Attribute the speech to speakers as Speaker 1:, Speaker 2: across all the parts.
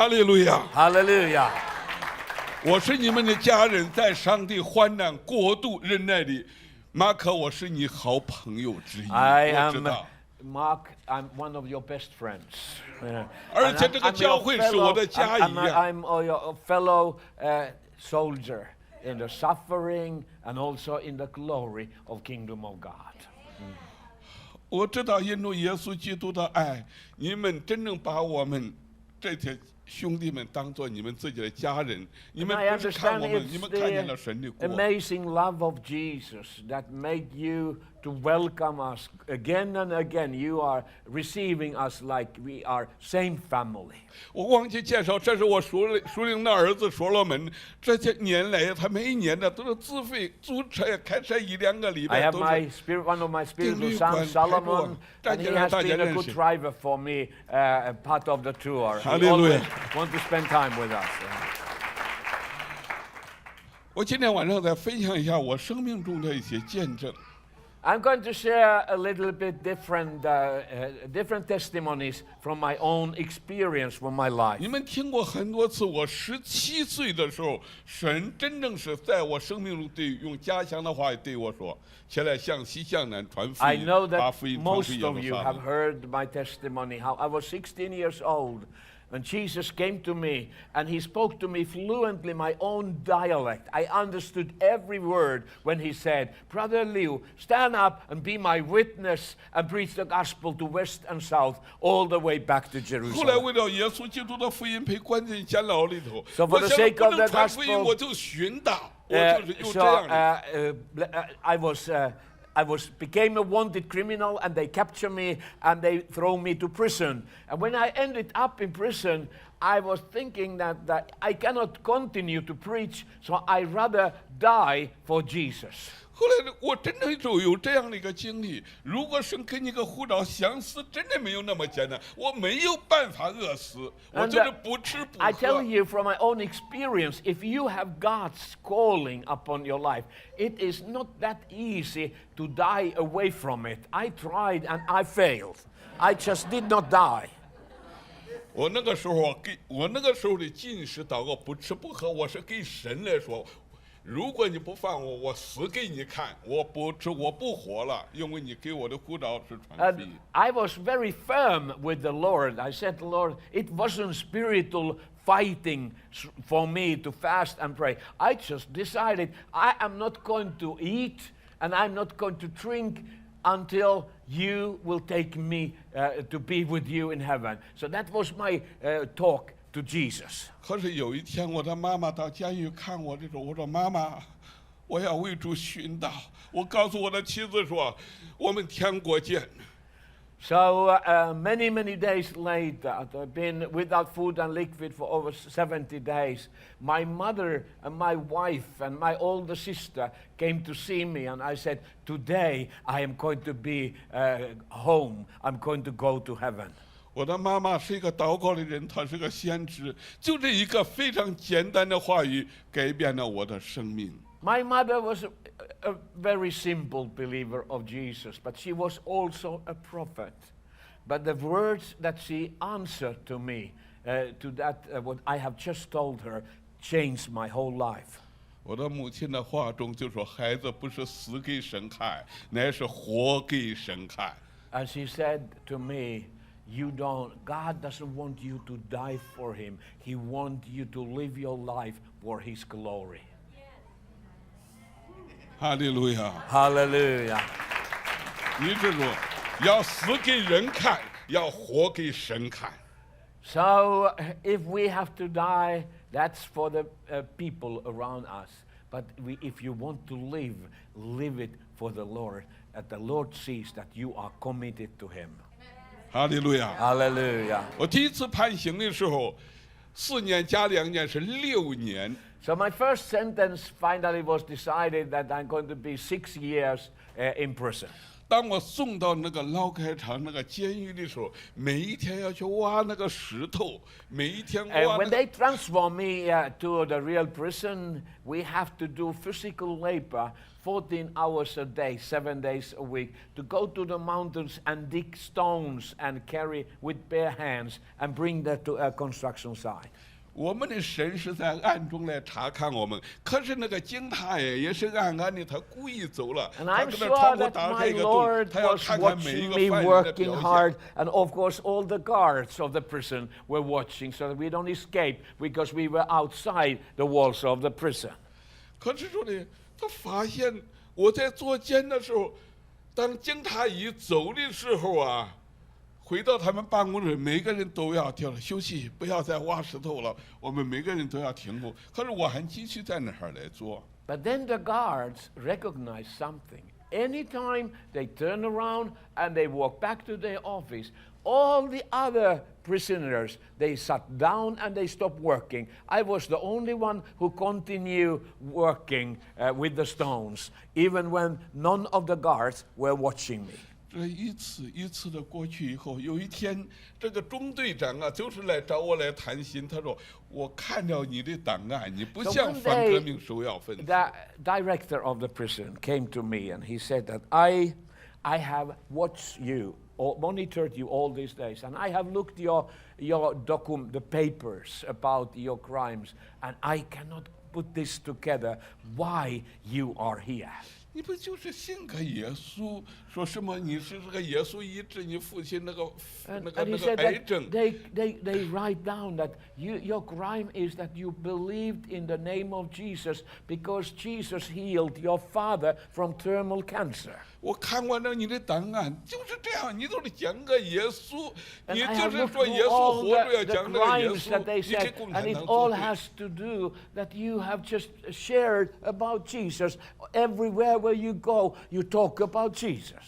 Speaker 1: 哈利路亚！
Speaker 2: Hallelujah.
Speaker 1: 我是你们的家人，在上帝患难、国度、忍耐里。马可，我是你好朋友之一，
Speaker 2: I
Speaker 1: 我知
Speaker 2: am
Speaker 1: 道。
Speaker 2: Mark. I'm one of your best friends.
Speaker 1: 而且这个教会是我的家一样。
Speaker 2: I'm your fellow soldier in the suffering and also in the glory of kingdom of God.
Speaker 1: 我知道因着耶稣基督的爱，你们真正把我们这些兄弟们当作你们自己的家人。你们
Speaker 2: I
Speaker 1: 不是看
Speaker 2: understand
Speaker 1: 我们，你
Speaker 2: it's
Speaker 1: 们看见了神的
Speaker 2: the
Speaker 1: 国。
Speaker 2: amazing love of Jesus that made you to welcome us again and again. You are receiving us like we are same family.
Speaker 1: 我忘记介绍，这是我属灵的儿子所罗门。这些年来，他每一年的都是自费租车开车1-2个礼
Speaker 2: I
Speaker 1: 拜，
Speaker 2: have
Speaker 1: 都
Speaker 2: my
Speaker 1: 是
Speaker 2: spirit, one of my spiritual
Speaker 1: 定律
Speaker 2: sons,
Speaker 1: 馆
Speaker 2: Solomon,
Speaker 1: 带
Speaker 2: and
Speaker 1: 着
Speaker 2: he
Speaker 1: 让
Speaker 2: has
Speaker 1: 大家
Speaker 2: been a
Speaker 1: 认
Speaker 2: good
Speaker 1: 识。
Speaker 2: driver for me, part of the tour. He
Speaker 1: Hallelujah.
Speaker 2: always want to spend time with us.
Speaker 1: 我今天晚上再分享一下我生命中的一些见证。
Speaker 2: I'm going to share a little bit different testimonies from my own experience from my life.
Speaker 1: 你们听过很多次，我17岁的时候，神真正是在我生命中用家乡的话对我说：“起来向西向南传福
Speaker 2: I
Speaker 1: 音，
Speaker 2: know
Speaker 1: 把
Speaker 2: that
Speaker 1: 福音传
Speaker 2: most
Speaker 1: 回耶
Speaker 2: of
Speaker 1: 路
Speaker 2: you
Speaker 1: 撒
Speaker 2: have
Speaker 1: 冷。”
Speaker 2: heard my testimony, how I was 16 years old when Jesus came to me and he spoke to me fluently my own dialect. I understood every word when he said, Brother Liu, stand up and be my witness and preach the gospel to west and south all the way back to
Speaker 1: 后来
Speaker 2: Jerusalem.
Speaker 1: 为了耶稣基督的福音，被关进监牢里头。
Speaker 2: So for
Speaker 1: 我
Speaker 2: the
Speaker 1: 想
Speaker 2: sake
Speaker 1: 不
Speaker 2: of
Speaker 1: 能
Speaker 2: the
Speaker 1: 传福音，
Speaker 2: gospel,
Speaker 1: 我就寻打，我 就是用
Speaker 2: So
Speaker 1: 这样的。
Speaker 2: I became a wanted criminal, and they capture me and they throw me to prison. And when I ended up in prison, I was thinking that I cannot continue to preach, so I rather die for Jesus.
Speaker 1: 后来我真的就有这样的一个经历。如果神给你个护照，想死真的没有那么简单。我没有办法饿死，我就是不吃不
Speaker 2: I tell
Speaker 1: 喝。
Speaker 2: you from my own experience, if you have God's calling upon your life, it is not that easy to die away from it. I tried and I failed. I just did not die.
Speaker 1: 我那个时候的进食祷告，不吃不喝，我是给神来说。如果你不放我，我死给你看，我不吃，我不活了，因为你给我的护照是传福音。
Speaker 2: I was very firm with the Lord. I said, Lord, it wasn't spiritual fighting for me to fast and pray. I just decided I am not going to eat and I'm not going to drink until you will take me to be with you in heaven. So that was my talk to Jesus.
Speaker 1: 可是有一天，我的妈妈到监狱看我的时候，我说：“妈妈，我要为主殉道。”我告诉我的妻子说：“我们天国见。”
Speaker 2: So many days later, I've been without food and liquid for over 70 days. My mother and my wife and my older sister came to see me, and I said, today I am going to be home. I'm going to go to heaven.
Speaker 1: 我的妈妈是一个祷告的人，她是个先知，就这一个非常简单的话语，改变了我的生命。
Speaker 2: My mother was a very simple believer of Jesus, but she was also a prophet. But the words that she answered to me, to that what I have just told her, changed my whole life.
Speaker 1: 我的母亲的话中就说：“孩子不是死给神看，乃是活给神看。”
Speaker 2: And she said to me, God doesn't want you to die for him. He wants you to live your life for his glory.
Speaker 1: 哈利路亚！
Speaker 2: Hallelujah.
Speaker 1: 你记住，要死给人看，要活给神看。
Speaker 2: So if we have to die, that's for the people around us. But if you want to live, live it for the Lord. That the Lord sees that you are committed to him.
Speaker 1: 哈利路亚！
Speaker 2: Hallelujah.
Speaker 1: 我第一次判刑的时候，4年加2年是6年。
Speaker 2: So my first sentence finally was decided that I'm going to be 6 years in prison.
Speaker 1: 当我送到那个劳改场那个监狱的时候，每一天要去挖那个石头，每一天
Speaker 2: And
Speaker 1: 挖
Speaker 2: when
Speaker 1: 那个
Speaker 2: they transfer me to the real prison, we have to do physical labor 14 hours a day, 7 days a week, to go to the mountains and dig stones and carry with bare hands and bring that to a construction site.
Speaker 1: 我们的神是在暗中来查看我们，可是那个警察也是暗暗的，他故意走了，
Speaker 2: And
Speaker 1: 他
Speaker 2: I'm
Speaker 1: 给那
Speaker 2: sure
Speaker 1: 窗户
Speaker 2: that
Speaker 1: 打
Speaker 2: my
Speaker 1: 开一个洞，
Speaker 2: Lord
Speaker 1: 他要
Speaker 2: was
Speaker 1: 看看每一
Speaker 2: watching
Speaker 1: 个
Speaker 2: me
Speaker 1: 犯人的
Speaker 2: working
Speaker 1: 表
Speaker 2: hard,
Speaker 1: 现。
Speaker 2: and of course all the guards of the prison were watching so that we don't escape because we were outside the walls of the prison.
Speaker 1: 可是说呢，他发现我在做监的时候，当警察一走的时候啊，回到他们办公室，每个人都要停了休息，不要再挖石头了。我们每个人都要停步，可是我还继续在那儿来做。
Speaker 2: But then the guards recognized something. Anytime they turn around and they walk back to their office, all the other prisoners, they sat down and they stopped working. I was the only one who continued working with the stones, even when none of the guards were watching me.
Speaker 1: 这一次一次的过去以后，有一天，这个中队长啊，就是来找我来谈心。他说：“我看了你的档案，你不
Speaker 2: So
Speaker 1: 像
Speaker 2: one
Speaker 1: 反革
Speaker 2: day,
Speaker 1: 命首要分子。”
Speaker 2: the director of the prison came to me and he said that I have watched you or monitored you all these days, and I have looked your the papers about your crimes, and I cannot put this together. Why you are here?
Speaker 1: 你不就是信个耶稣？说什么你是这个耶稣医治你父亲那个
Speaker 2: And
Speaker 1: 那个
Speaker 2: he
Speaker 1: 那
Speaker 2: said
Speaker 1: 个癌
Speaker 2: that
Speaker 1: 症？
Speaker 2: they write down that your crime is that you believed in the name of Jesus because Jesus healed your father from terminal cancer.
Speaker 1: 我看完了你的档案，就是这样，你都是讲个耶稣，
Speaker 2: And
Speaker 1: 你
Speaker 2: I
Speaker 1: 就
Speaker 2: have
Speaker 1: 是
Speaker 2: looked
Speaker 1: 说
Speaker 2: through
Speaker 1: 耶稣
Speaker 2: all
Speaker 1: 活着要
Speaker 2: the
Speaker 1: 讲这个耶
Speaker 2: crimes that they
Speaker 1: 稣，你给
Speaker 2: said,
Speaker 1: 共
Speaker 2: and
Speaker 1: 产
Speaker 2: it
Speaker 1: 党
Speaker 2: all
Speaker 1: 作对。
Speaker 2: has to do that you have just shared about Jesus. Everywhere where you go, you talk about Jesus.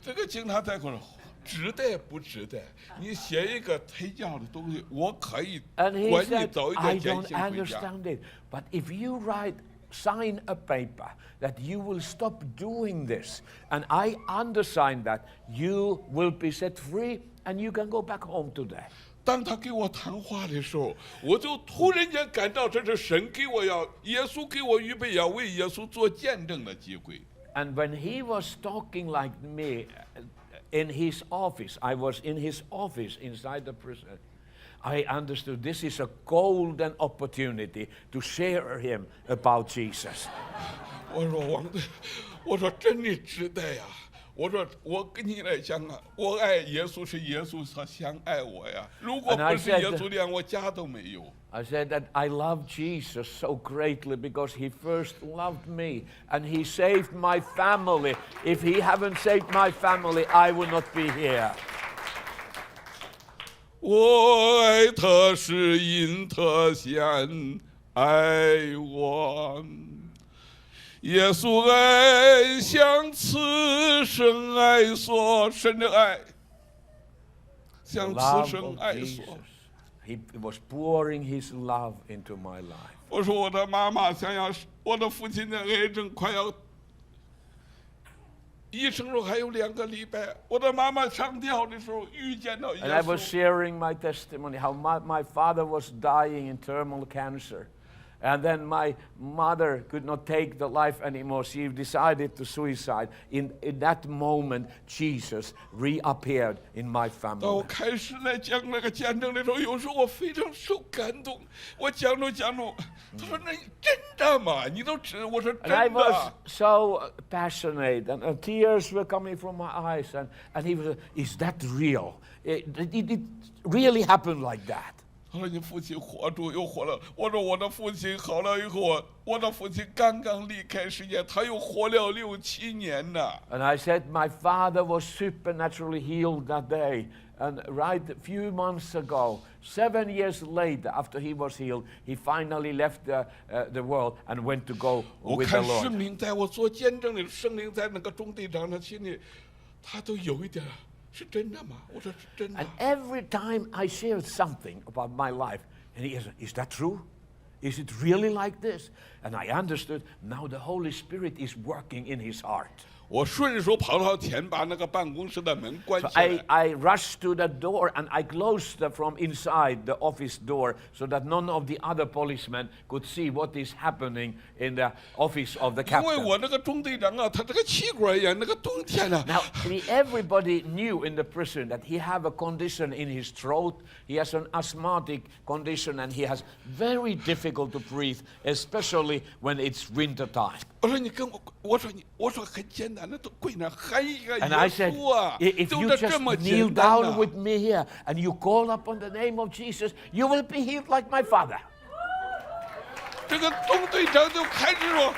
Speaker 1: 这个警察在跟我说，值得不值得？你写一个推教的东西，我可以
Speaker 2: And he
Speaker 1: 管你
Speaker 2: said,
Speaker 1: 早一
Speaker 2: I
Speaker 1: 点减
Speaker 2: don't
Speaker 1: 刑回家。
Speaker 2: understand it. But if you sign a paper that you will stop doing this, and I undersign that, you will be set free and you can go back home today.
Speaker 1: 当他给我谈话的时候，我就突然间感到这是神给我耶稣给我预备要为耶稣做见证的机会。
Speaker 2: And when he was talking like me in his office, I was in his office inside the prison, I understood this is a golden opportunity to share him about Jesus.
Speaker 1: 我说王队，我说真的值得呀。我说我跟你来讲啊，我爱耶稣是耶稣他先爱我呀。如果
Speaker 2: And I
Speaker 1: 不是
Speaker 2: said-
Speaker 1: 耶稣，连我家都没有。
Speaker 2: I said that I love Jesus so greatly because he first loved me and he saved my family. If he hadn't saved my family, I would not be here.
Speaker 1: 我爱他是因他先爱我。耶稣爱像此生爱所深的爱，
Speaker 2: The
Speaker 1: 像此
Speaker 2: love
Speaker 1: 生
Speaker 2: of
Speaker 1: 爱
Speaker 2: Jesus.
Speaker 1: 所。
Speaker 2: He was pouring his love into my life.
Speaker 1: 我说我的妈妈想要，我的父亲的癌症快要，医生说还有2个礼拜。我的妈妈上吊的时候遇见到耶
Speaker 2: And I was
Speaker 1: 稣，
Speaker 2: sharing my testimony how my father was dying in terminal cancer. And then my mother could not take the life anymore. She decided to suicide. In that moment, Jesus reappeared in my
Speaker 1: 当我
Speaker 2: family.
Speaker 1: 开始来讲那个见证的时候，有时候我非常受感动。我讲着，他说：“那真的吗？你都知？”我说：“
Speaker 2: And I
Speaker 1: 真
Speaker 2: was
Speaker 1: 的。”
Speaker 2: so passionate, and tears were coming from my eyes. And he was, is that real? Did it really happen like that?
Speaker 1: 他说：“你父亲活住又活了。”我说：“我的父亲好了以后，我的父亲刚刚离开世界，他又活了6、7年呢。”
Speaker 2: And I said, my father was supernaturally healed that day. And right a few months ago, 7 years later, after he was healed, he finally left the world and went to go
Speaker 1: 我
Speaker 2: with the
Speaker 1: 看圣
Speaker 2: Lord.
Speaker 1: 灵在我做见证的圣灵在那个中队长的心里，他都有一点是真的吗？我说是真的
Speaker 2: And。every time I shared something about my life, and he said, is that true? Is it really like this? And I understood now the Holy Spirit is working in his heart.
Speaker 1: 我顺手跑到前，把那个办公室的门关
Speaker 2: So
Speaker 1: 起来。
Speaker 2: I rushed to the door and I closed from inside the office door so that none of the other policemen could see what is happening in the office of the
Speaker 1: 因为
Speaker 2: captain.
Speaker 1: 我那个中队长啊，他这个气管炎，那个冬天啊，
Speaker 2: Now, everybody knew in the prison that he have a condition in his throat. He has an asthmatic condition and he has very difficult to breathe, especially when it's winter time.
Speaker 1: 我说你跟我说很简单的，都跪那喊一个耶
Speaker 2: And I said,
Speaker 1: 稣啊，
Speaker 2: if
Speaker 1: 就
Speaker 2: you
Speaker 1: 这
Speaker 2: just
Speaker 1: 这么
Speaker 2: kneel
Speaker 1: 简单
Speaker 2: down
Speaker 1: 呐、
Speaker 2: with me here and you call upon the name of Jesus, you will be healed like my father.
Speaker 1: 这个中队长就开始说：“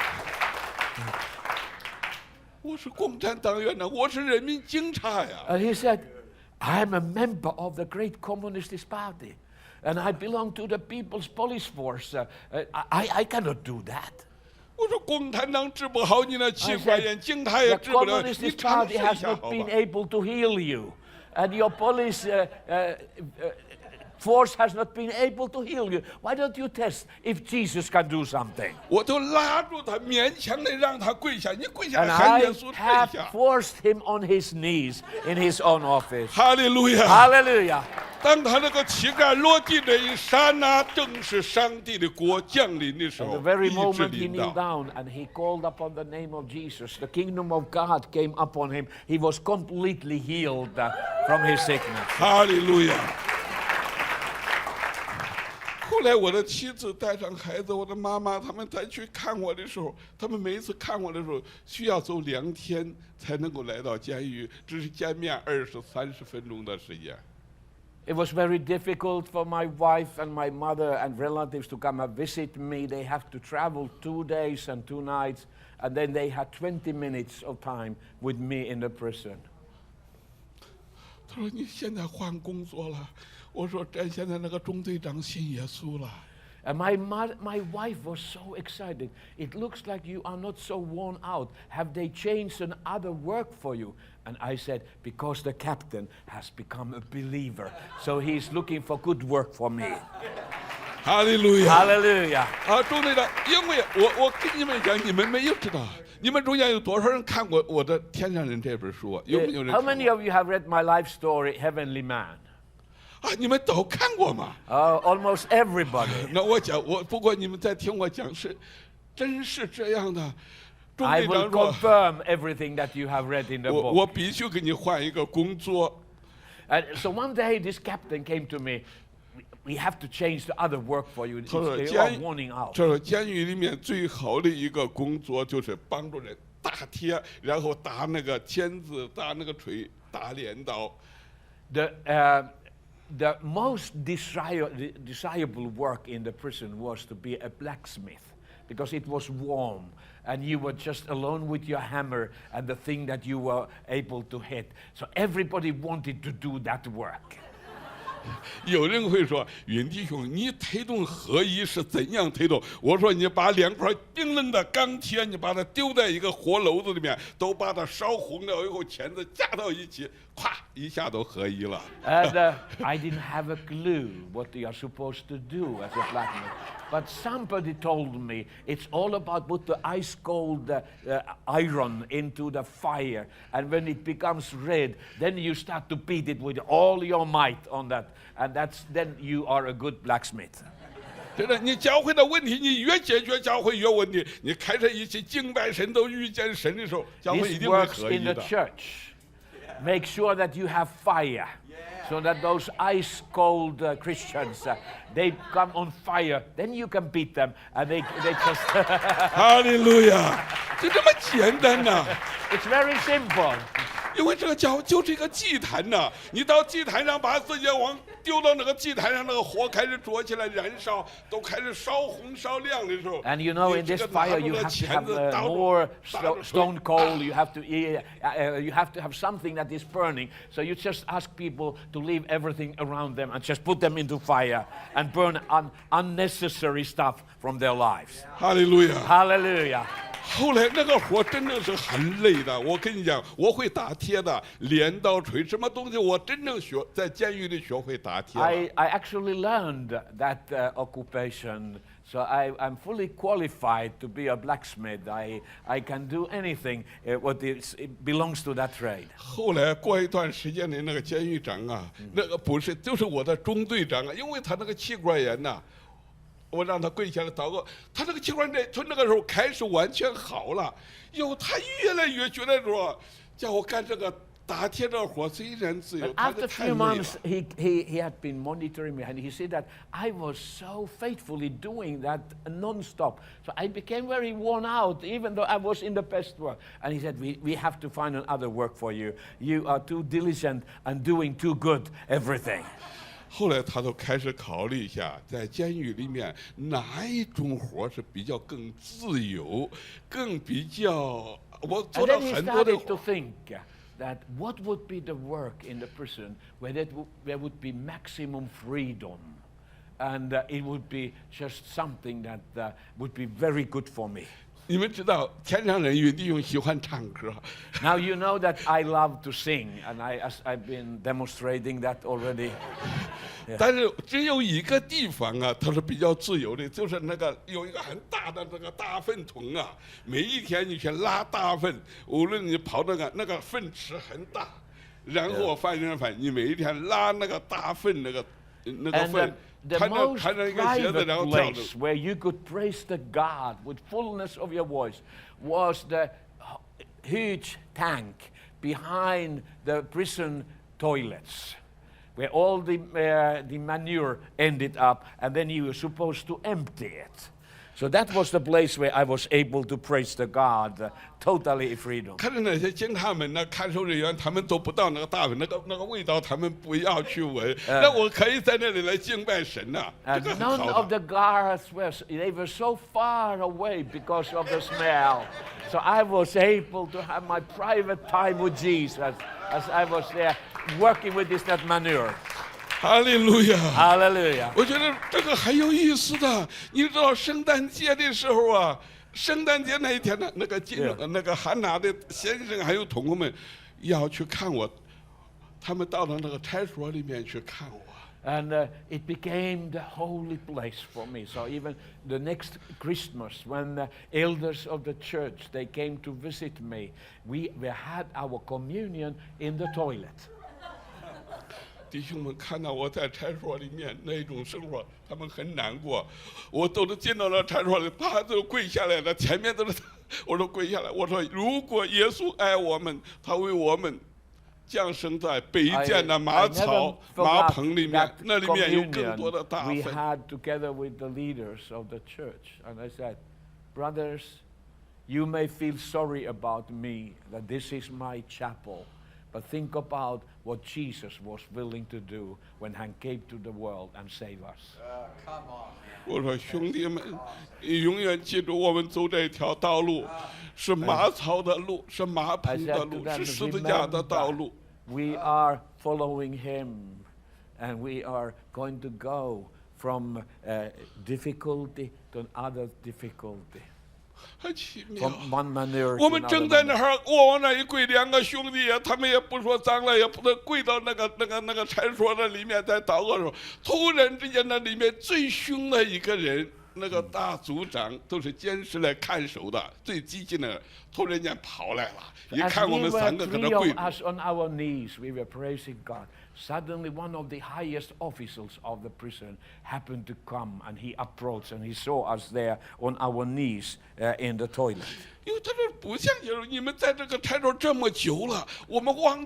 Speaker 1: 我是共产党员呐，我是人民警察呀。
Speaker 2: And he said, I'm a member of the great communist party. And I belong to the People's Police Force. I cannot do that. ”
Speaker 1: 我说共产党治不好你那气
Speaker 2: I
Speaker 1: 管
Speaker 2: said,
Speaker 1: 炎，警察也
Speaker 2: the
Speaker 1: 治不了，你
Speaker 2: communist
Speaker 1: 尝
Speaker 2: party
Speaker 1: 试一
Speaker 2: has
Speaker 1: 下
Speaker 2: not
Speaker 1: 好
Speaker 2: been
Speaker 1: 吧？
Speaker 2: able to heal you. And your police force has not been able to heal you. Why don't you test if Jesus can do something?
Speaker 1: 我都拉住他，勉强的让他跪下，你跪下
Speaker 2: And
Speaker 1: 喊
Speaker 2: I
Speaker 1: 耶稣跪
Speaker 2: have
Speaker 1: 下。
Speaker 2: forced him on his knees in his own office.
Speaker 1: 哈利路亚！
Speaker 2: Hallelujah.
Speaker 1: 当他那个膝盖落地那一刹那，正是上帝的国降临的时
Speaker 2: At
Speaker 1: 候
Speaker 2: the，very
Speaker 1: 医治
Speaker 2: moment he
Speaker 1: 临
Speaker 2: kneeled
Speaker 1: 到。
Speaker 2: down and he called upon the name of Jesus, the kingdom of God came upon him. He was completely healed from his sickness.
Speaker 1: 哈利路亚！后来我的妻子带上孩子，我的妈妈他们再去看我的时候，他们每一次看我的时候需要走2天才能够来到监狱，只是见面20、30分钟的时间。
Speaker 2: It was very difficult for my wife and my mother and relatives to come and visit me. They have to travel 2 days and 2 nights, and then they had 20 minutes of time with me in the prison.
Speaker 1: 他说：“你现在换工作了。”我说：“咱现在那个中队长信耶稣了。”
Speaker 2: And my wife was so excited. It looks like you are not so worn out. Have they changed another work for you? And I said, because the captain has become a believer. So he's looking for good work for me.
Speaker 1: 哈利路亚！
Speaker 2: Hallelujah.
Speaker 1: 啊，中队长，因为我跟你们讲，你们没有知道，你们中间有多少人看过我的《天上人》这本书啊？有没有人
Speaker 2: How
Speaker 1: 看
Speaker 2: many
Speaker 1: 过？
Speaker 2: of you have read my life story, Heavenly Man?
Speaker 1: 啊，你们都看过吗？
Speaker 2: Almost everybody.
Speaker 1: 那我讲，不过你们再听我讲是，真是这样的。中
Speaker 2: I
Speaker 1: 队
Speaker 2: will
Speaker 1: 长说，
Speaker 2: confirm everything that you have read in the
Speaker 1: 我
Speaker 2: book.
Speaker 1: 必须给你换一个工作。
Speaker 2: And so one day this captain came to me. We have to change the other work for you.
Speaker 1: 他说
Speaker 2: They are warning out.
Speaker 1: 这监狱里面最好的一个工作就是帮助人打铁，然后打那个钳子，打那个锤，打镰刀。
Speaker 2: The most desirable work in the prison was to be a blacksmith because it was warm and you were just alone with your hammer and the thing that you were able to hit. So everybody wanted to do that work.
Speaker 1: 有人会说：“云弟兄，你推动合一是怎样推动？”我说：“你把2块冰冷的钢铁，你把它丢在一个火篓子里面，都把它烧红了以后，钳子夹到一起，咵一下都合一了。”
Speaker 2: And I didn't have a clue what you are supposed to do as a blacksmith. But somebody told me it's all about put the ice cold iron into the fire. And when it becomes red, then you start to beat it with all your might on that. And then you are a good blacksmith.
Speaker 1: 真的，你教会的问题，你越解决教会越问题。你开始一起敬拜神，都遇见神的时候，教会一
Speaker 2: This
Speaker 1: 定会
Speaker 2: works
Speaker 1: 合一
Speaker 2: in the
Speaker 1: 的。
Speaker 2: church. Make sure that you have fire. So that those ice cold Christians, they come on fire, then you can beat them and they just.
Speaker 1: 哈利路亚，就这么简单呐、
Speaker 2: It's very simple.
Speaker 1: 因为这个教就是一个祭坛呐、你到祭坛上把自己往丢到那个祭坛上，那个火开始着起来燃烧，都开始烧红烧亮的时候。
Speaker 2: And you know,
Speaker 1: 你
Speaker 2: in
Speaker 1: 这
Speaker 2: this
Speaker 1: 个拿
Speaker 2: fire,
Speaker 1: 住
Speaker 2: you
Speaker 1: 了
Speaker 2: have to
Speaker 1: 钳
Speaker 2: have
Speaker 1: 子打住
Speaker 2: more
Speaker 1: 打住
Speaker 2: stone coal. You have to have something that is burning. So you just ask people to leave everything around them and just put them into fire and burn unnecessary stuff from their lives.
Speaker 1: 哈利路亚。
Speaker 2: Hallelujah.
Speaker 1: 后来那个活真的是很累的，我跟你讲，我会打铁的，镰刀锤什么东西，我真正在监狱里学会打铁了。
Speaker 2: I actually learned that occupation So I'm fully qualified to be a blacksmith. I can do anything what it belongs to that trade.
Speaker 1: 后来过一段时间的那个监狱长啊，那个不是，就是我的中队长啊，因为他那个气管炎呐、我让他跪下来祷告，他那个气管炎从那个时候开始完全好了，他越来越觉得说，叫我干这个打铁这活虽然自由，
Speaker 2: But
Speaker 1: 他
Speaker 2: after
Speaker 1: 的
Speaker 2: a
Speaker 1: 太
Speaker 2: few
Speaker 1: 累了
Speaker 2: months,。he had been monitoring me, and he said that I was so faithfully doing that non-stop. So I became very worn out, even though I was in the best work. And he said, we have to find another work for you. You are too diligent and doing too good everything.
Speaker 1: 后来他都开始考虑一下，在监狱里面哪一种活是比较更自由，更比较我做
Speaker 2: And
Speaker 1: 到
Speaker 2: then he
Speaker 1: 很多的
Speaker 2: started to think that what would be the work in the prison where there would be maximum freedom, and it would be just something that would be very good for me.
Speaker 1: 你们知道天上人与地用喜欢唱歌，
Speaker 2: Now you know that I love to sing, and I've been demonstrating that already.
Speaker 1: 但是只有一个地方啊，它是比较自由的，就是那个有一个很大的这个大粪桶啊，每一天你去拉大粪，无论你跑那个粪池很大，然后我发现你每一天拉那个大粪那个
Speaker 2: And
Speaker 1: 粪，
Speaker 2: the
Speaker 1: 穿
Speaker 2: most
Speaker 1: 着一个鞋子，
Speaker 2: private
Speaker 1: 然后跳着。
Speaker 2: place where you could praise the God with fullness of your voice was the huge tank behind the prison toilets, where all the manure ended up, and then you were supposed to empty it. So that was the place where I was able to praise the God, totally freedom.
Speaker 1: 看着那些监看门呢，看守人员，他们都不到那个大粪，那个味道，他们不要去闻。那我可以在那里来敬拜神呐、这
Speaker 2: And
Speaker 1: 个很
Speaker 2: none
Speaker 1: 好
Speaker 2: of
Speaker 1: 的。
Speaker 2: the guards they were so far away because of the smell. So I was able to have my private time with Jesus as I was there working with this that manure.
Speaker 1: 哈利路亚！
Speaker 2: Hallelujah.
Speaker 1: 我觉得这个很有意思的。你知道圣诞节的时候啊，圣诞节那一天呢，那个汉娜的先生还有同工们要去看我，他们到了那个差所里面去看我。
Speaker 2: And it became the holy place for me. So even the next Christmas, when the elders of the church they came to visit me, we had our communion in the toilet.
Speaker 1: 弟兄们看到我在差所里面那种生活，他们很难过。我都是进到了差所里，他都跪下来了，前面都是，我说跪下来，我说如果耶稣爱我们，他为我们降生在北建的马槽马棚里面，那里面有更多的大
Speaker 2: we
Speaker 1: 粪。
Speaker 2: had together with the leaders of the church, and I said, brothers, you may feel sorry about me that this is my chapel. But think about what Jesus was willing to do when he came to the world and save us.
Speaker 1: 我说兄弟们，永远记住，我们走这条道路是马槽的路，是马
Speaker 2: I
Speaker 1: 棚的
Speaker 2: said to
Speaker 1: 路，
Speaker 2: them,
Speaker 1: 是十字架的道
Speaker 2: remember,
Speaker 1: 路。
Speaker 2: we are following him, and we are going to go from difficulty to another difficulty,
Speaker 1: 很奇妙。
Speaker 2: from one manure
Speaker 1: 我
Speaker 2: to
Speaker 1: 们
Speaker 2: another
Speaker 1: 正在
Speaker 2: manure.
Speaker 1: 那儿，我往那一跪，两个兄弟啊，他们也不说脏了，也不能跪到那个差所的里面在祷告的时候，突然之间，那里面最凶的一个人，那个大组长都是监视来看守的，最激进的，突然间跑来了，一
Speaker 2: As
Speaker 1: 看我
Speaker 2: we
Speaker 1: 们
Speaker 2: were
Speaker 1: 三个搁那
Speaker 2: three
Speaker 1: 跪
Speaker 2: of
Speaker 1: 着，
Speaker 2: us on our knees, we were praising God. Suddenly, one of the highest officials of the prison happened to come, and he approached and he saw us there on our knees in the toilet.
Speaker 1: 因为他说不像就是你们在这个差所这么久了，我们忘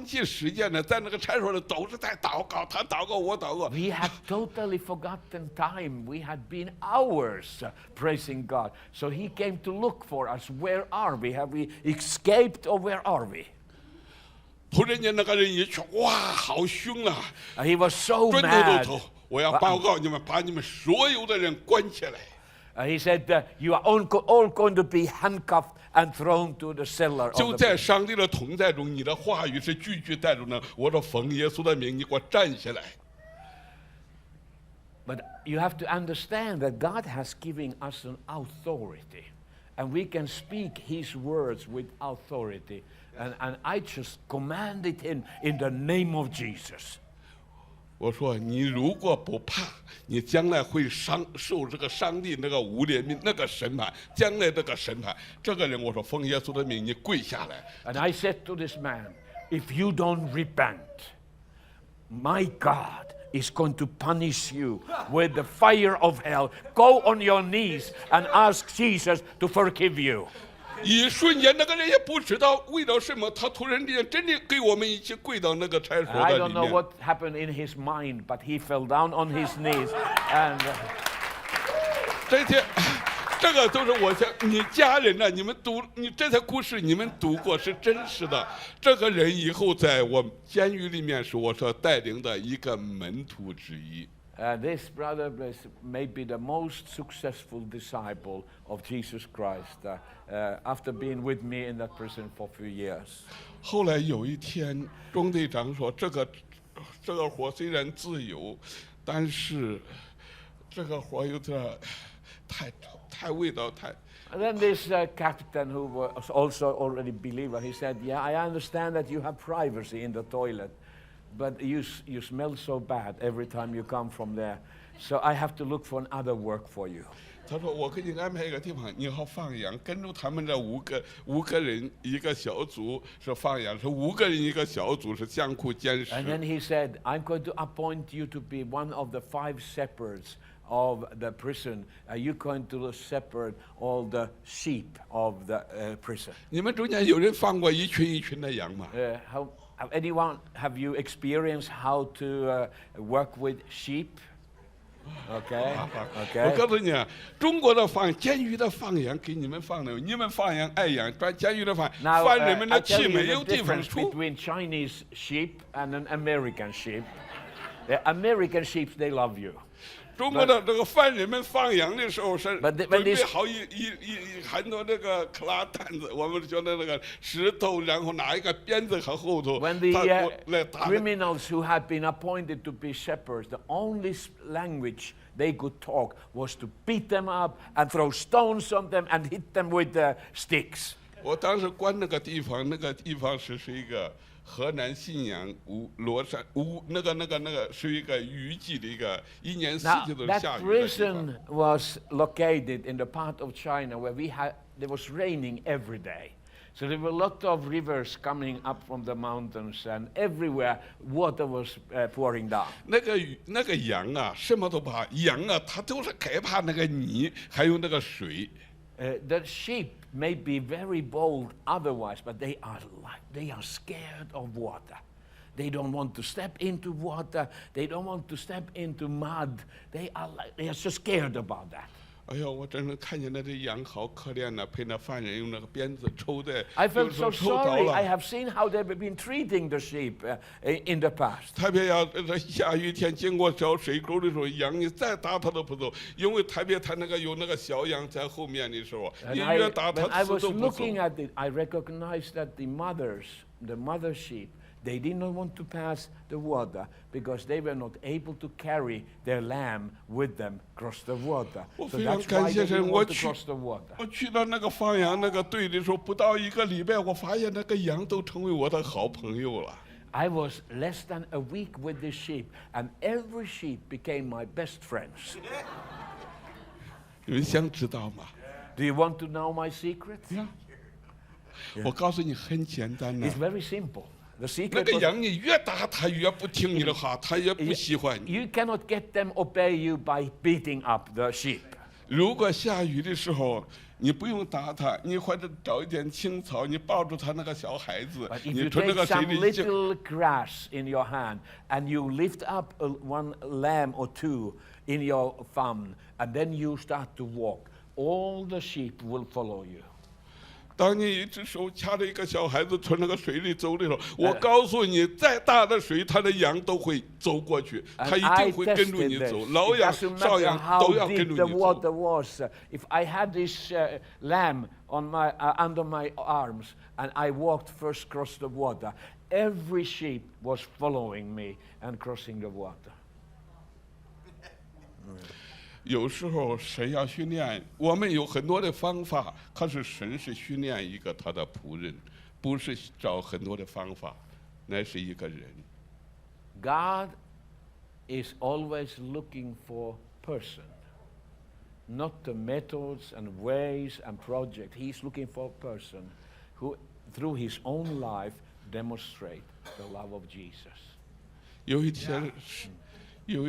Speaker 1: 记时间了，在那个差所里都是在祷告，他祷告我祷告。
Speaker 2: We had totally forgotten time. We had been hours praising God. So he came to look for us. Where are we? Have we escaped or where are we?
Speaker 1: 突然间那个人一去，哇，好凶啊！
Speaker 2: He was so
Speaker 1: 转头
Speaker 2: mad.
Speaker 1: 就走，我要报告你们，把你们所有的人关起来。
Speaker 2: He said, you are all going to be handcuffed and thrown to the cellar.
Speaker 1: 就
Speaker 2: Of the
Speaker 1: 在上帝的同在中，你的话语是句句带着呢。我说奉耶稣的名，你给我站起来。
Speaker 2: But you have to understand that God has given us an authority, and we can speak His words with authority. And I just commanded him in the name of Jesus.
Speaker 1: 我说你如果不怕，你将来会受这个上帝那个无怜悯那个审判，将来这个审判。这个人我说奉耶稣的名，你跪下来。
Speaker 2: And I said to this man, if you don't repent, my God is going to punish you with the fire of hell. Go on your knees and ask Jesus to forgive you.
Speaker 1: 一瞬间，那个人也不知道为了什么，他突然间真的给我们一起跪到那个柴所
Speaker 2: I
Speaker 1: 的
Speaker 2: don't
Speaker 1: 里
Speaker 2: know
Speaker 1: 面。
Speaker 2: what happened in his mind, but he fell down on his knees. And
Speaker 1: 这些，这个都是我想你家人呢、你们这些故事你们读过是真实的。这个人以后在我监狱里面是我所带领的一个门徒之一。
Speaker 2: this brother may be the most successful disciple of Jesus Christ after being with me in that prison for a few years.
Speaker 1: 后来有一天，中队长说：“这个活虽然自由，但是这个活有点太味道太。”
Speaker 2: And then this captain who was also already believer, he said, yeah, I understand that you have privacy in the toilet, but you smell so bad every time you come from there, so I have to look for another work for you.
Speaker 1: 他说：“我给你安排一个地方，你好放羊，跟着他们这五个人一个小组是放羊，是5个人一个小组是相互监视。”
Speaker 2: And then he said, I'm going to appoint you to be one of the 5 shepherds of the prison. You're going to shepherd all the sheep of the prison.
Speaker 1: 你们中间有人放过一群一群的羊吗？
Speaker 2: Have you experienced how to work with sheep? Okay.
Speaker 1: 我告诉你啊，中国的监狱的放羊给你们放的，你们放羊爱羊，但监狱的犯
Speaker 2: Now,
Speaker 1: 人们
Speaker 2: I
Speaker 1: 的
Speaker 2: tell
Speaker 1: 气
Speaker 2: you
Speaker 1: 没
Speaker 2: the
Speaker 1: 有地方
Speaker 2: difference
Speaker 1: 出。
Speaker 2: between Chinese sheep and an American sheep. The American sheep, they love you.
Speaker 1: 中国的这个犯人们放羊的时候是
Speaker 2: But
Speaker 1: 准
Speaker 2: when
Speaker 1: 备
Speaker 2: this-
Speaker 1: 好很多那个克拉担子，我们说的那个石头，然后拿一个鞭子和后头，
Speaker 2: When the
Speaker 1: 他来打那
Speaker 2: criminals who had been appointed to be shepherds, the only language they could talk was to beat them up and throw stones on them and hit them with sticks.
Speaker 1: 我当时关那个地方是一个河南信阳罗山那个是一个雨季的一个1年4
Speaker 2: Now,
Speaker 1: 季都是
Speaker 2: that
Speaker 1: 下雨的地方。
Speaker 2: prison was located in the part of China where there was raining every day. So there were a lot of rivers coming up from the mountains, and everywhere water was pouring down.
Speaker 1: 那个羊啊，什么都不怕，羊啊，它都是害怕那个泥，还有那个水。
Speaker 2: The sheep may be very bold otherwise, but they are scared of water. They don't want to step into water. They don't want to step into mud. They are just scared about that.
Speaker 1: 哎呦，我真是看见那羊好可怜呐、被那犯人用那个鞭子抽的，
Speaker 2: I
Speaker 1: 有
Speaker 2: felt
Speaker 1: 时候
Speaker 2: so
Speaker 1: 抽着
Speaker 2: sorry.
Speaker 1: 了
Speaker 2: I。have seen how they've been treating the sheep in the past.
Speaker 1: 特别要下雨天经过小水沟的时候，羊你再打它都不走，因为特别它有那个小羊在后面的时候，
Speaker 2: And
Speaker 1: 你
Speaker 2: I,
Speaker 1: 越打
Speaker 2: when
Speaker 1: 它
Speaker 2: I
Speaker 1: 死
Speaker 2: was
Speaker 1: 都不走。
Speaker 2: looking at it, I recognized that the mother sheep, they did not want to pass the water because they were not able to carry their lamb with them across the water.
Speaker 1: 我
Speaker 2: So
Speaker 1: 非常
Speaker 2: that's
Speaker 1: 感
Speaker 2: why
Speaker 1: 谢
Speaker 2: they
Speaker 1: 神，
Speaker 2: didn't
Speaker 1: 我
Speaker 2: want to
Speaker 1: 去
Speaker 2: cross the water.
Speaker 1: 我去到那个放羊那个队的时候，不到1个礼拜，我发现那个羊都成为我的好朋友了。
Speaker 2: I was less than a week with the sheep, and every sheep became my best friends.
Speaker 1: 你们想知道吗？
Speaker 2: Do you want to know my secret?
Speaker 1: 我告诉你，很简单的
Speaker 2: It's。very simple. The
Speaker 1: 那
Speaker 2: secret
Speaker 1: 个
Speaker 2: was
Speaker 1: 羊你越打它越不听你的话，它也不喜欢你。
Speaker 2: you cannot get them obey you by beating up the sheep.
Speaker 1: 如果下雨的时候，你不用打它，你或者找一点青草，你抱住它那个小孩子
Speaker 2: But，if
Speaker 1: 你
Speaker 2: you
Speaker 1: 从那
Speaker 2: take
Speaker 1: 个水
Speaker 2: some
Speaker 1: 里进。
Speaker 2: little grass in your hand and you lift up one lamb or two in your thumb, and then you start to walk, all the sheep will follow you.
Speaker 1: 当你一只手掐着一个小孩子从那个水里走的时候，我告诉你，再大的水，它的羊都会走过去，它
Speaker 2: And
Speaker 1: 一
Speaker 2: I
Speaker 1: 定会跟着
Speaker 2: tested
Speaker 1: 你
Speaker 2: this.
Speaker 1: 走，老
Speaker 2: It
Speaker 1: 羊、
Speaker 2: doesn't
Speaker 1: 少
Speaker 2: matter
Speaker 1: 羊
Speaker 2: how
Speaker 1: 都要跟
Speaker 2: deep
Speaker 1: 着
Speaker 2: the
Speaker 1: 你走。
Speaker 2: water was. If I had this lamb on under my arms and I walked first across the water, every sheep was following me and crossing the water.
Speaker 1: 有时候神要训练我们，有很多的方法，可是神是训练一个他的仆人，不是找很多的方法，乃是一个人。
Speaker 2: God is always looking for person, not the methods and ways and project. He's looking for a person who, through his own life, demonstrate the love of Jesus.
Speaker 1: 有一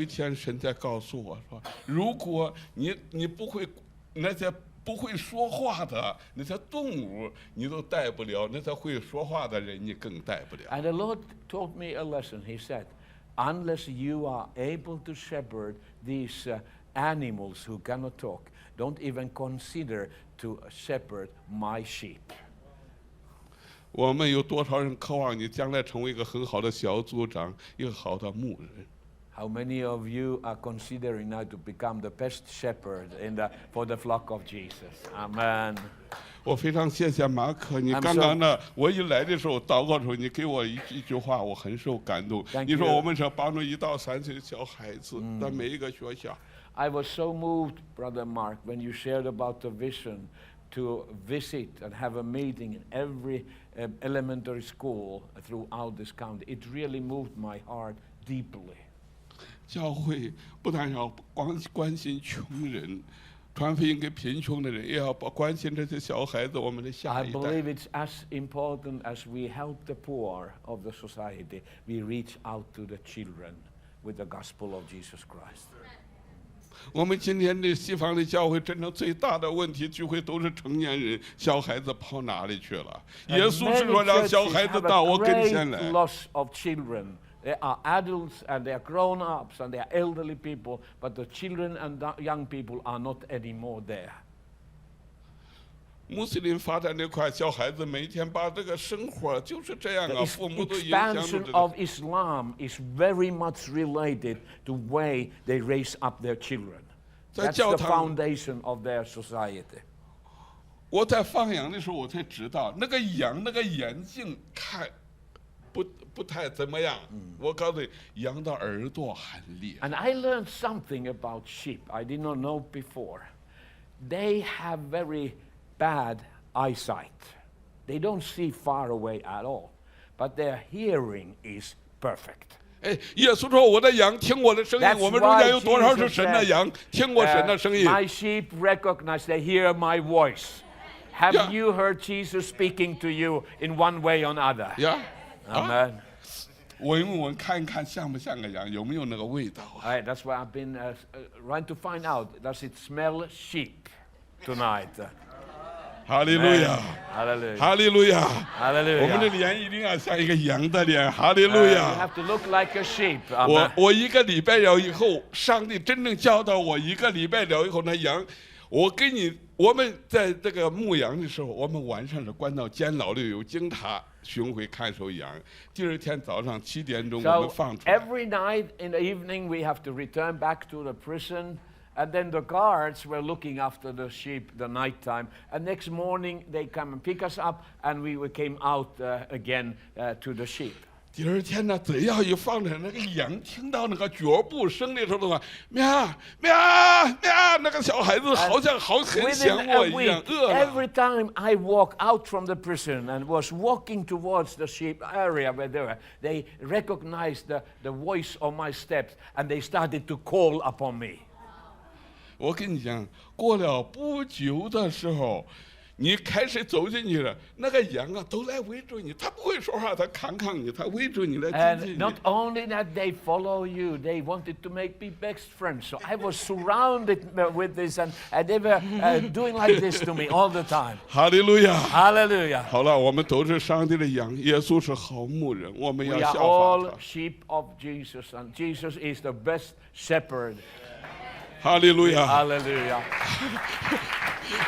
Speaker 1: 天，神在告诉我说：“如果你不会那些不会说话的那些动物，你都带不了；那些会说话的人，你更带不了。”
Speaker 2: And the Lord taught me a lesson. He said, unless you are able to shepherd these animals who cannot talk, don't even consider to shepherd my sheep.
Speaker 1: 我们有多少人渴望你将来成为一个很好的小组长，一个好的牧人？
Speaker 2: How many of you are considering now to become the best shepherd for the flock of Jesus? Amen.
Speaker 1: 我非常谢谢马可，你刚刚呢，我一来的时候祷告的时候，你给我一句话，我很受感动。你说我们是帮助1到3岁的小孩子，在每一个学校。
Speaker 2: I was so moved, Brother Mark, when you shared about the vision to visit and have a meeting in every elementary school throughout this county. It really moved my heart deeply.
Speaker 1: 教会不但要关心穷人，传福音给贫穷的人，也要关心这些小孩子，我们的下
Speaker 2: I
Speaker 1: 一代。
Speaker 2: believe it's as important as we help the poor of the society, we reach out to the children with the gospel of Jesus Christ.
Speaker 1: 我们今天的西方的教会，真正最大的问题，聚会都是成年人，小孩子跑哪里去了？耶稣是说让小孩子到我跟前来。
Speaker 2: Loss of children. There are adults and there are grown-ups and there are elderly people, but the children and the young people are not anymore there.
Speaker 1: 穆斯林发展得快，小孩子每天把这个生活就是这样
Speaker 2: The
Speaker 1: 啊，父母都影响着
Speaker 2: expansion
Speaker 1: 这
Speaker 2: of
Speaker 1: 个。
Speaker 2: Islam is very much related to way they raise up their children.
Speaker 1: 在
Speaker 2: That's
Speaker 1: 教
Speaker 2: the
Speaker 1: 堂，
Speaker 2: foundation of their society.
Speaker 1: 我在放羊的时候，我才知道那个羊那个眼睛看不太怎么样。我告诉你，羊的耳朵很厉害。
Speaker 2: And I learned something about sheep I did not know before. They have very bad eyesight. They don't see far away at all, but their hearing is perfect.
Speaker 1: 哎，耶稣说：“我的羊听我的声音。”
Speaker 2: That's
Speaker 1: 我们中间
Speaker 2: why
Speaker 1: 有多少是
Speaker 2: Jesus
Speaker 1: 神的
Speaker 2: said,
Speaker 1: 羊听过神的声音？
Speaker 2: My sheep recognize, they hear my voice. Have
Speaker 1: Yeah.
Speaker 2: you heard Jesus speaking to you in one way or another?
Speaker 1: 呀，
Speaker 2: Amen.
Speaker 1: 闻看看像不像个羊，有没有那个味道啊？
Speaker 2: All right, that's why I've been trying to find out. Does it smell sheep tonight?
Speaker 1: 哈利路亚，
Speaker 2: Hallelujah.
Speaker 1: 哈利路亚！
Speaker 2: Hallelujah.
Speaker 1: 我们的脸一定要像一个羊的脸，哈利路
Speaker 2: You
Speaker 1: 亚！
Speaker 2: have to look like a sheep.
Speaker 1: 我1个礼拜了以后，上帝真正教导我1个礼拜了以后，那羊，我们在这个牧羊的时候，我们晚上是关到监牢里，有警察巡回看守羊。第二天早上7点钟我们
Speaker 2: So
Speaker 1: 放出来。
Speaker 2: every night in the evening we have to return back to the prison, and then the guards were looking after the sheep the night time. And next morning they come and pick us up, and we came out again to the sheep.
Speaker 1: 第二天呢，只要一放着那个羊，听到那个脚步声的时候的话，喵喵喵，那个小孩子好像很想
Speaker 2: Within
Speaker 1: 我
Speaker 2: a
Speaker 1: 一样，
Speaker 2: week,
Speaker 1: 饿了。
Speaker 2: every time I walk out from the prison and was walking towards the sheep area where they were, they recognized the voice of my steps, and they started to call upon me.
Speaker 1: 我跟你讲，过了不久的时候，你开始走进去了，那个羊啊都来围住你，它不会说话，它看你，它围住你来亲近
Speaker 2: And
Speaker 1: 你。
Speaker 2: not only that, they follow you, they wanted to make me best friends. So I was surrounded with this, and they were doing like this to me all the time.
Speaker 1: 哈利路亚！
Speaker 2: Hallelujah.
Speaker 1: 好了，我们都是上帝的羊，耶稣是好牧人，我们
Speaker 2: We
Speaker 1: 要
Speaker 2: are
Speaker 1: 效
Speaker 2: all
Speaker 1: 法他。
Speaker 2: sheep of Jesus, and Jesus is the best shepherd.
Speaker 1: 哈利路亚！
Speaker 2: Hallelujah.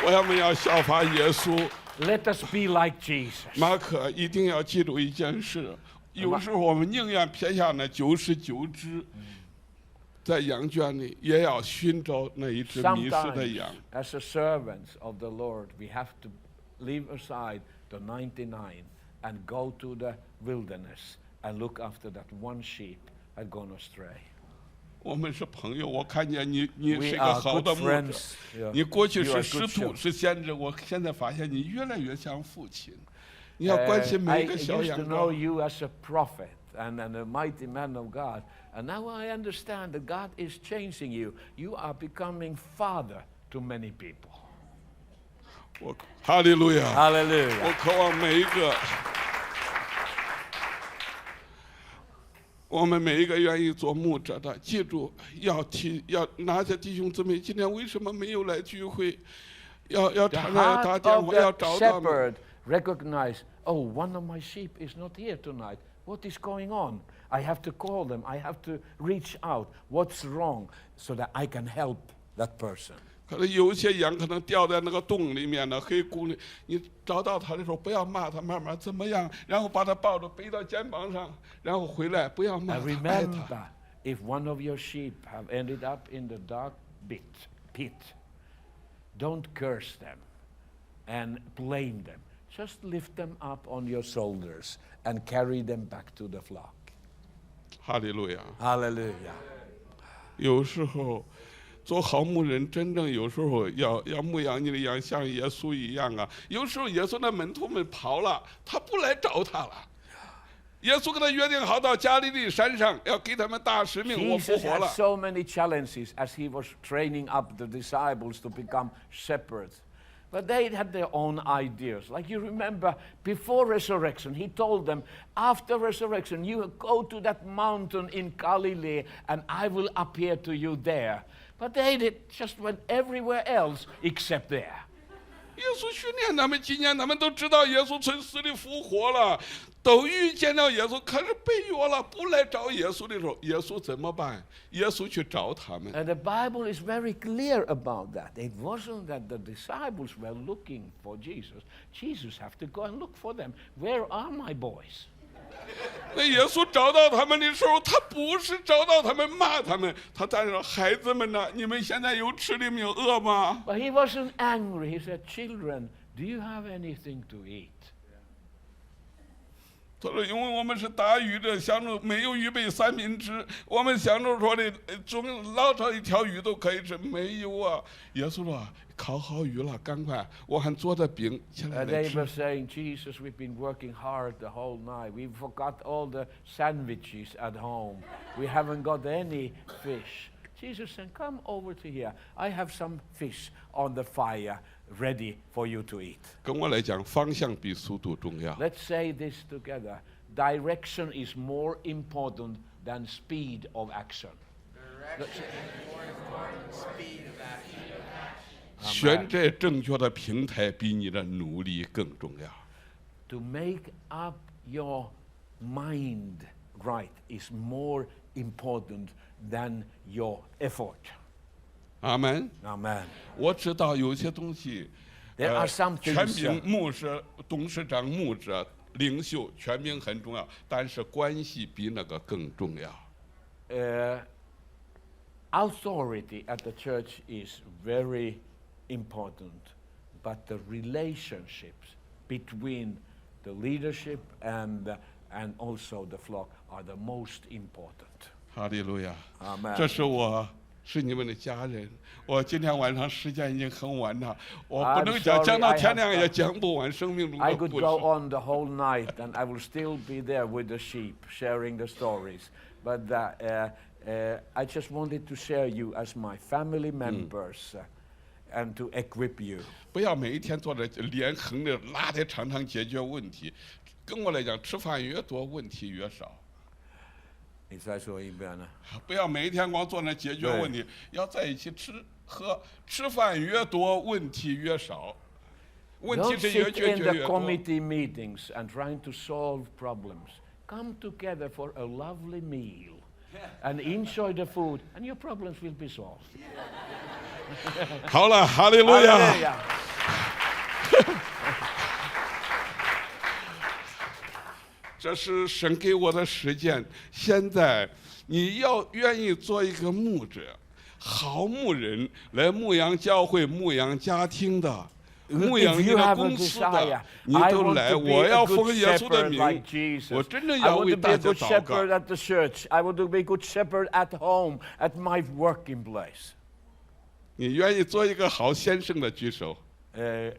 Speaker 1: 我们要效法耶稣。
Speaker 2: Let us be like Jesus.
Speaker 1: 马可一定要记住一件事，有时候我们宁愿撇下那99只，在羊圈里，也要寻找那一只迷失的
Speaker 2: Sometimes,
Speaker 1: 羊。
Speaker 2: as a servants of the Lord, we have to leave aside the 99 and go to the wilderness and look after that one sheep had gone astray.
Speaker 1: 我们是朋友，我看见你
Speaker 2: We
Speaker 1: 是一个
Speaker 2: are
Speaker 1: 好的
Speaker 2: good
Speaker 1: 牧者
Speaker 2: friends. Yeah.
Speaker 1: 你过去
Speaker 2: You
Speaker 1: 是
Speaker 2: are
Speaker 1: 使
Speaker 2: good
Speaker 1: 徒
Speaker 2: shepherd.
Speaker 1: 是先知，我现在发现你越来越像父亲。你要关心
Speaker 2: I
Speaker 1: 每一个小
Speaker 2: used to
Speaker 1: 羊
Speaker 2: know
Speaker 1: 羔。
Speaker 2: you as a prophet and a mighty man of God. And now I understand that God is changing you. You are becoming father to many people.
Speaker 1: 哈利路亚！
Speaker 2: Hallelujah.
Speaker 1: 我渴望每一个，我们每一个愿意做牧者的，记住要拿着弟兄姊妹，今天为什么没有来聚会？要
Speaker 2: The
Speaker 1: 常常
Speaker 2: heart
Speaker 1: 打电
Speaker 2: of
Speaker 1: 话，要
Speaker 2: the
Speaker 1: 找他们。
Speaker 2: shepherd recognize, oh, one of my sheep is not here tonight. What is going on? I have to call them. I have to reach out. What's wrong? So that I can help that person.
Speaker 1: 可能有些羊可能掉在那个洞里面呢，黑谷里，你找到他的时候，不要骂他，慢慢怎么样，然后把他抱着背到肩膀上，然后回来，不要骂
Speaker 2: And
Speaker 1: 他，爱他。
Speaker 2: remember, if one of your sheep have ended up in the dark pit, don't curse them and blame them. Just lift them up on your shoulders and carry them back to the flock.
Speaker 1: 哈利路亚！
Speaker 2: Hallelujah.
Speaker 1: 有时候，做好牧人，真正有时候要牧养你的羊，像耶稣一样啊。有时候耶稣的门徒们跑了，他不来找他了。耶稣跟他约定好到加利利山上，要给他们大使命，我复
Speaker 2: Jesus
Speaker 1: 活
Speaker 2: had
Speaker 1: 了。
Speaker 2: so many challenges as he was training up the disciples to become shepherds. But they had their own ideas. Like you remember, before resurrection, he told them, after resurrection, you go to that mountain in Galilee and I will appear to you there. But they just went everywhere else except there.
Speaker 1: 耶稣训练他们，今年他们都知道耶稣从死里复活了，都遇见了耶稣，可是被约了，不来找耶稣的时候，耶稣怎么办？耶稣去找他们。
Speaker 2: And the Bible is very clear about that. It wasn't that the disciples were looking for Jesus. Jesus have to go and look for them. Where are my boys?
Speaker 1: 那耶稣找到他们的时候，他不是找到他们骂他们，他在说：“孩子们呐，你们现在有吃的没有？饿吗？”
Speaker 2: But he wasn't angry. He said, "Children, do you have anything to eat?"
Speaker 1: 他说：“因为我们是打鱼的，想着没有预备三明治，我们想着说的，总捞着一条鱼都可以吃，没有啊。”耶稣说：“烤好鱼了，赶快，我还做的饼，起来
Speaker 2: And
Speaker 1: 来
Speaker 2: they
Speaker 1: 吃。”
Speaker 2: were saying, "Jesus, we've been working hard the whole night. We forgot all the sandwiches at home. We haven't got any fish." Jesus said, "Come over to here. I have some fish on the fire ready for you to eat."
Speaker 1: 跟我来讲，方向比速度重要。
Speaker 2: Let's say this together. Direction is more important than speed of action.
Speaker 1: 选择正确的平台比你的努力更重要。
Speaker 2: To make up your mind right is more important than your effort.
Speaker 1: 阿门。
Speaker 2: Amen.
Speaker 1: 我知道有些东西，
Speaker 2: There are some
Speaker 1: 权
Speaker 2: things,
Speaker 1: 柄、牧师、董事长、牧者、领袖，权柄很重要，但是关系比那个更重要。
Speaker 2: authority at the church is very important, but the relationships between the leadership and also the flock are the most important.
Speaker 1: 哈利路亚。
Speaker 2: Amen.
Speaker 1: 这是你们的家人。我今天晚上时间已经很晚了，我不
Speaker 2: I'm
Speaker 1: 能
Speaker 2: sorry,
Speaker 1: 讲到
Speaker 2: I
Speaker 1: 天
Speaker 2: have
Speaker 1: 亮
Speaker 2: to-
Speaker 1: 也讲不完生命中
Speaker 2: I
Speaker 1: 的故
Speaker 2: could go
Speaker 1: 事。
Speaker 2: on the whole night and I will still be there with the sheep sharing the stories. But I just wanted to share you as my family members and to equip you.
Speaker 1: 不要每一天坐着连横的拉的常常解决问题。跟我来讲，吃饭越多，问题越少。
Speaker 2: 你再说一遍呢？
Speaker 1: 不要每一天光坐那解决问题，要在一起吃喝。吃饭越多，问题越少。问题
Speaker 2: Don't
Speaker 1: 是越
Speaker 2: sit
Speaker 1: 解
Speaker 2: in
Speaker 1: 决
Speaker 2: the
Speaker 1: 越多。
Speaker 2: committee meetings and trying to solve problems. Come together for a lovely meal and enjoy the food, and your problems will be solved.
Speaker 1: 好了，哈利路亚。
Speaker 2: Hallelujah.
Speaker 1: 这是神给我的实践。现在你要愿意做一个牧者，好牧人，来牧养教会、牧养家庭的，牧养
Speaker 2: If
Speaker 1: 你
Speaker 2: you
Speaker 1: 的
Speaker 2: have a
Speaker 1: 公司的
Speaker 2: desire,，
Speaker 1: 你
Speaker 2: I
Speaker 1: 都
Speaker 2: want
Speaker 1: 来。
Speaker 2: to be
Speaker 1: 我要
Speaker 2: a
Speaker 1: 奉
Speaker 2: good
Speaker 1: 耶稣的
Speaker 2: shepherd like
Speaker 1: 名，
Speaker 2: Jesus.
Speaker 1: 我真正
Speaker 2: I
Speaker 1: 要
Speaker 2: want
Speaker 1: 为
Speaker 2: to be
Speaker 1: 大
Speaker 2: a
Speaker 1: 家
Speaker 2: good
Speaker 1: 祷告
Speaker 2: shepherd。at the church. I want to be a good shepherd at home, at my working place.
Speaker 1: 你愿意做一个好先生的举手。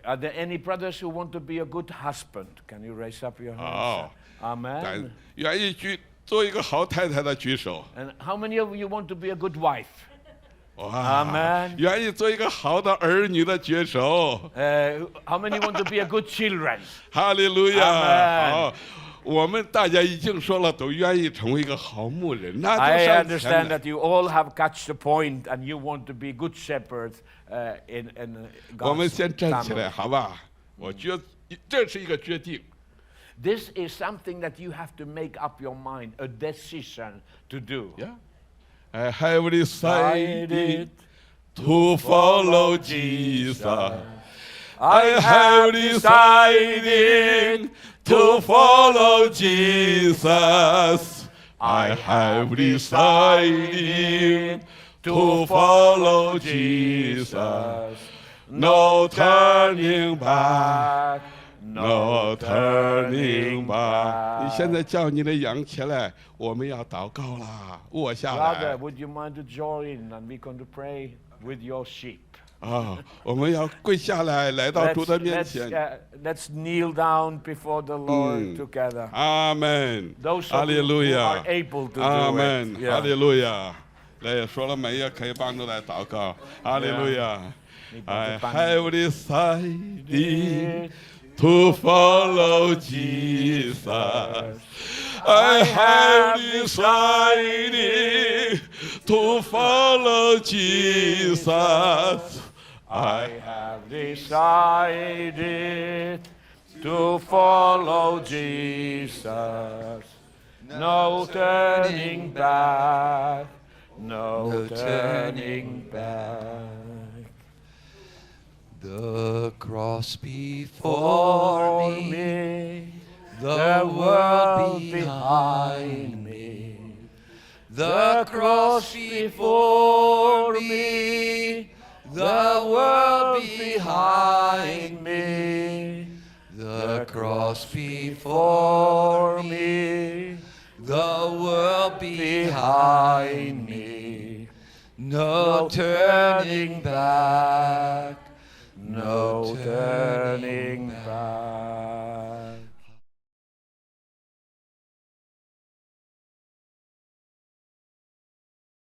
Speaker 2: Are there any brothers who want to be a good husband? Can you raise up your hands?
Speaker 1: 哦，
Speaker 2: Amen.
Speaker 1: 但愿意做一个好太太的举手。
Speaker 2: And how many of you want to be a good wife?
Speaker 1: 哇
Speaker 2: Amen
Speaker 1: 愿意做一个好的儿女的举手。
Speaker 2: How many want to be a good children?
Speaker 1: 哈利路亚！
Speaker 2: Amen
Speaker 1: 好，我们大家已经说了，都愿意成为一个好牧人，那
Speaker 2: I
Speaker 1: 就上
Speaker 2: understand
Speaker 1: 前来。
Speaker 2: that you all have catched the point and you want to be good shepherds in
Speaker 1: 我们
Speaker 2: God's
Speaker 1: 先站起来，
Speaker 2: family.
Speaker 1: 好吧？我这是一个决定。
Speaker 2: This is something that you have to make up your mind, a decision to do.
Speaker 1: Yeah. I have decided to follow Jesus. I have decided to follow Jesus. I have decided to follow Jesus. No turning back. No turning back. 你现在叫你的羊起来，我们要祷告啦，卧下
Speaker 2: Brother,
Speaker 1: 来
Speaker 2: would you mind to join and we're going to pray with your sheep?
Speaker 1: 啊！我们要跪下来，来到主的面前。
Speaker 2: let's kneel down before the Lord together.
Speaker 1: 阿门。
Speaker 2: Those
Speaker 1: 哈
Speaker 2: of
Speaker 1: 利
Speaker 2: you
Speaker 1: 路
Speaker 2: who
Speaker 1: 亚
Speaker 2: are。able to
Speaker 1: 阿
Speaker 2: do
Speaker 1: 门
Speaker 2: it.。
Speaker 1: 哈利路亚。来，说了没有？可以帮助来祷告。哈利路亚。I have decided to follow Jesus. I have decided to follow Jesus.
Speaker 2: I have decided to follow Jesus. No turning back. No turning back.
Speaker 3: The cross before
Speaker 2: For
Speaker 3: me,
Speaker 2: me,
Speaker 3: the world behind me. The cross before me, the world behind me. The cross before me, the world behind me. No turning back. No turning back.